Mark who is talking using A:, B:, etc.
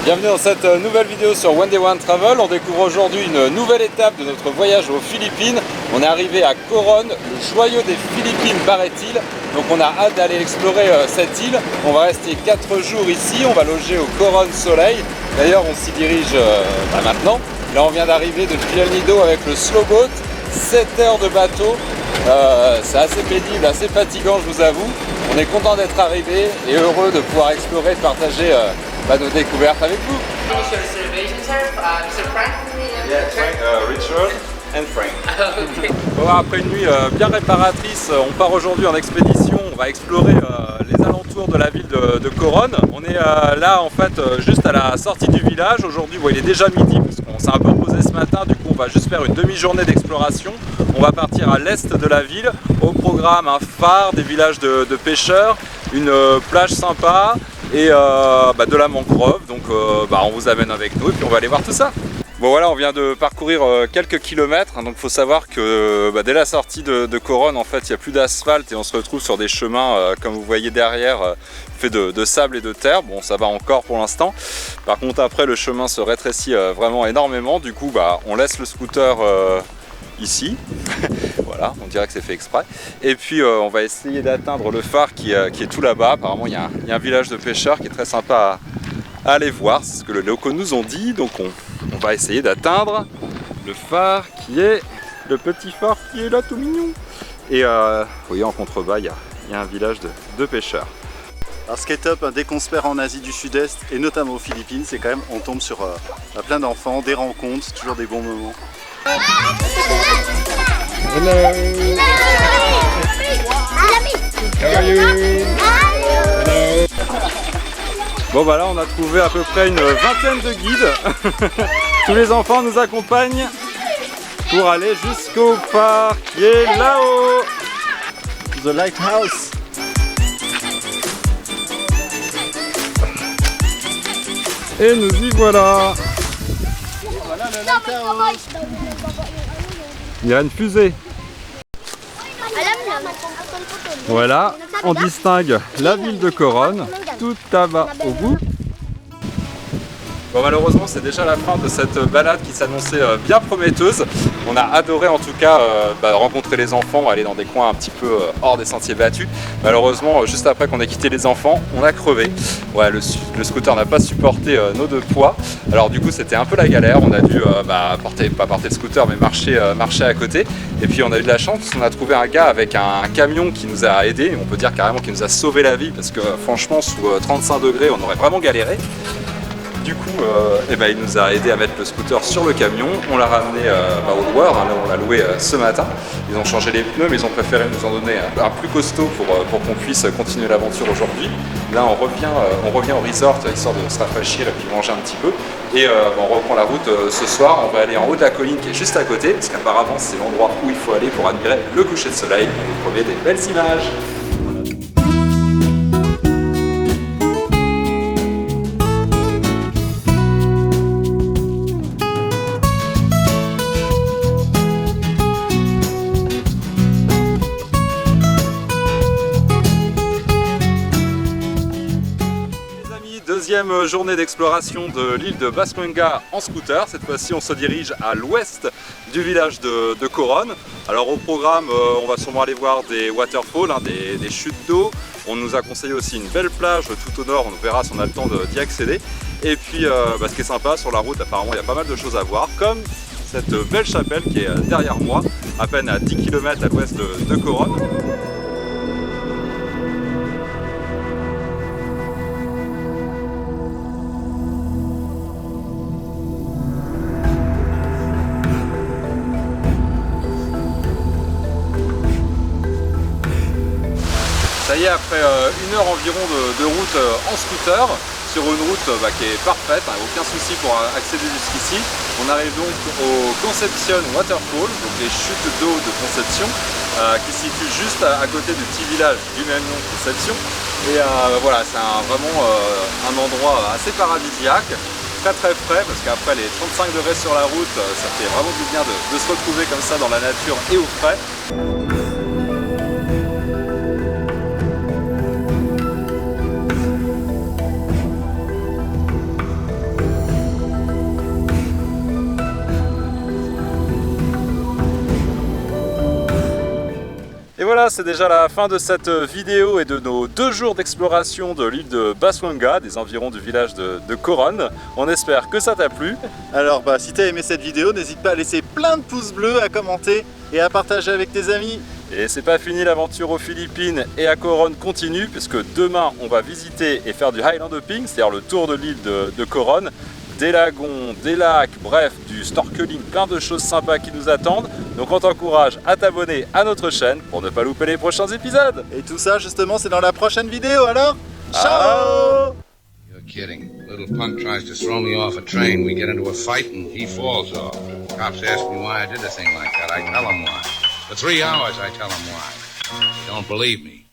A: Bienvenue dans cette nouvelle vidéo sur One Day One Travel. On découvre aujourd'hui une nouvelle étape de notre voyage aux Philippines. On est arrivé à Coron, le joyau des Philippines paraît-il. Donc on a hâte d'aller explorer cette île. On va rester 4 jours ici, on va loger au Coron Soleil. D'ailleurs on s'y dirige maintenant. Là on vient d'arriver depuis El Nido avec le slow boat, 7 heures de bateau. C'est assez pénible, assez fatigant je vous avoue. On est content d'être arrivé et heureux de pouvoir explorer et de partager nos découvertes avec vous. Richard and Frank. Bon, après une nuit bien réparatrice, on part aujourd'hui en expédition. On va explorer les alentours de la ville de Coron. On est là en fait juste à la sortie du village. Aujourd'hui il est déjà midi parce qu'on s'est un peu reposé ce matin. Du coup on va juste faire une demi-journée d'exploration. On va partir à l'est de la ville. Au programme un phare, des villages de pêcheurs, une plage sympa et de la mangrove. Donc on vous amène avec nous et puis on va aller voir tout ça. Bon voilà, on vient de parcourir quelques kilomètres, donc il faut savoir que dès la sortie de Coron, en fait, il n'y a plus d'asphalte et on se retrouve sur des chemins, comme vous voyez derrière, faits de sable et de terre. Bon, ça va encore pour l'instant. Par contre, après, le chemin se rétrécit vraiment énormément. Du coup, on laisse le scooter ici. Voilà, on dirait que c'est fait exprès. Et puis, on va essayer d'atteindre le phare qui est tout là-bas. Apparemment, il y a un village de pêcheurs qui est très sympa à aller voir. C'est ce que les locaux nous ont dit. Donc, on va essayer d'atteindre le phare qui est le petit phare qui est là tout mignon. Et vous voyez en contrebas il y a un village de pêcheurs.
B: Alors ce qui est top, dès qu'on se perd en Asie du Sud-Est et notamment aux Philippines, c'est quand même on tombe sur plein d'enfants, des rencontres, toujours des bons moments.
A: Hello. How are you? Hello. Bon là on a trouvé à peu près une vingtaine de guides. Tous les enfants nous accompagnent pour aller jusqu'au phare qui est là-haut.
B: The lighthouse.
A: Et nous y voilà.
B: Voilà le lighthouse.
A: Il y a une fusée. Voilà, on distingue la ville de Coron, tout là-bas au bout. Bon, malheureusement c'est déjà la fin de cette balade qui s'annonçait bien prometteuse. On a adoré en tout cas rencontrer les enfants, aller dans des coins un petit peu hors des sentiers battus. Malheureusement juste après qu'on ait quitté les enfants, on a crevé. Ouais, le scooter n'a pas supporté nos 2 poids. Alors du coup c'était un peu la galère, on a dû pas porter le scooter mais marcher à côté. Et puis on a eu de la chance parce qu'on a trouvé un gars avec un camion qui nous a aidés. On peut dire carrément qu'il nous a sauvé la vie parce que franchement sous 35 degrés on aurait vraiment galéré. Du coup, il nous a aidé à mettre le scooter sur le camion. On l'a ramené au loueur, là on l'a loué ce matin. Ils ont changé les pneus, mais ils ont préféré nous en donner un plus costaud pour qu'on puisse continuer l'aventure aujourd'hui. Là, on revient au resort, histoire de se rafraîchir et puis manger un petit peu. Et on reprend la route ce soir. On va aller en haut de la colline qui est juste à côté, parce qu'apparemment c'est l'endroit où il faut aller pour admirer le coucher de soleil. Et vous trouvez des belles images. Deuxième journée d'exploration de l'île de Bascuenga en scooter. Cette fois-ci, on se dirige à l'ouest du village de Coron. Alors au programme, on va sûrement aller voir des waterfalls, des chutes d'eau. On nous a conseillé aussi une belle plage tout au nord. On verra si on a le temps d'y accéder. Et puis, ce qui est sympa sur la route, apparemment, il y a pas mal de choses à voir, comme cette belle chapelle qui est derrière moi, à peine à 10 km à l'ouest de Coron. Ça y est, après 1 heure environ de route en scooter, sur une route qui est parfaite, aucun souci pour accéder jusqu'ici. On arrive donc au Conception Waterfall, donc les chutes d'eau de Conception, qui se situent juste à côté du petit village du même nom, Conception. Et voilà, c'est vraiment un endroit assez paradisiaque, très frais, parce qu'après les 35 degrés sur la route, ça fait vraiment du bien de se retrouver comme ça dans la nature et au frais. voilà, c'est déjà la fin de cette vidéo et de nos 2 jours d'exploration de l'île de Baswanga, des environs du village de Coron. On espère que ça t'a plu.
B: Alors si t'as aimé cette vidéo, n'hésite pas à laisser plein de pouces bleus, à commenter et à partager avec tes amis.
A: Et c'est pas fini, l'aventure aux Philippines et à Coron continue, puisque demain on va visiter et faire du Highland Hopping, c'est-à-dire le tour de l'île de Coron. Des lagons, des lacs, bref, du snorkeling, plein de choses sympas qui nous attendent. Donc on t'encourage à t'abonner à notre chaîne pour ne pas louper les prochains épisodes.
B: Et tout ça justement c'est dans la prochaine vidéo, alors ciao.
C: You're kidding. Little punk tries to throw me off a train. We get into a fight and he falls off. Cops ask me why I did a thing like that. I tell them why. For 3 hours I tell them why. They don't believe me.